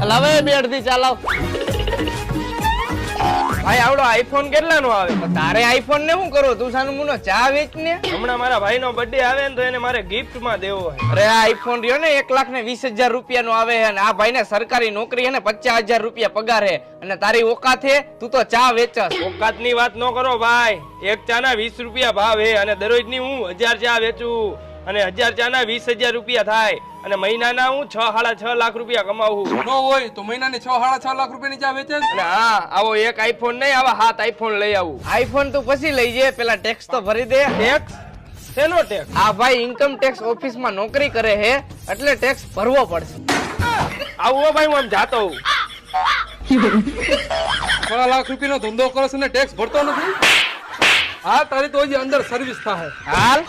હલાવે bed થી ચાલાવ ભાઈ આવડો આઈફોન કેટલાનો આવે? તારે આઈફોન ને શું કરો? તું સાનું મુનો ચા વેચ ને. હમણાં મારા ભાઈનો બર્થડે આવે ને તો એને મારે ગિફ્ટ માં દેવો છે. અરે આ આઈફોન રહ્યો ને 1,20,000 રૂપિયા નો આવે છે અને આ ભાઈ ને સરકારી નોકરી હે ને 50,000 રૂપિયા પગાર હે અને તારી ઓકાત હે તું તો ચા વેચસ. ઓકાત ની વાત ન કરો ભાઈ. એક ચા ના 20 રૂપિયા ભાવ હે અને દરરોજ ની હું 1000 ચા વેચું અને 1000 ચા ના 20,000 રૂપિયા થાય અને મહિનાના હું 6.5 લાખ રૂપિયા કમાવું. નો હોય તો મહિનાને 6.5 લાખ રૂપિયાની ચા વેચે. અને હા આવો એક આઈફોન નહીં આવા 7 આઈફોન લઈ આવું. આઈફોન તું પછી લઈ જે, પેલા ટેક્સ તો ભરી દે. ટેક્સ? શેનો ટેક્સ? આ ભાઈ ઇન્કમ ટેક્સ ઓફિસ માં નોકરી કરે હે એટલે ટેક્સ ભરવો પડશે. આવો ભાઈ હું આમ જાતો હોઉં. 6 લાખ રૂપિયાનો ધંધો કરે છે ને ટેક્સ ભરતો નથી. હા તારી તો હજી અંદર સર્વિસ થાય. હાલ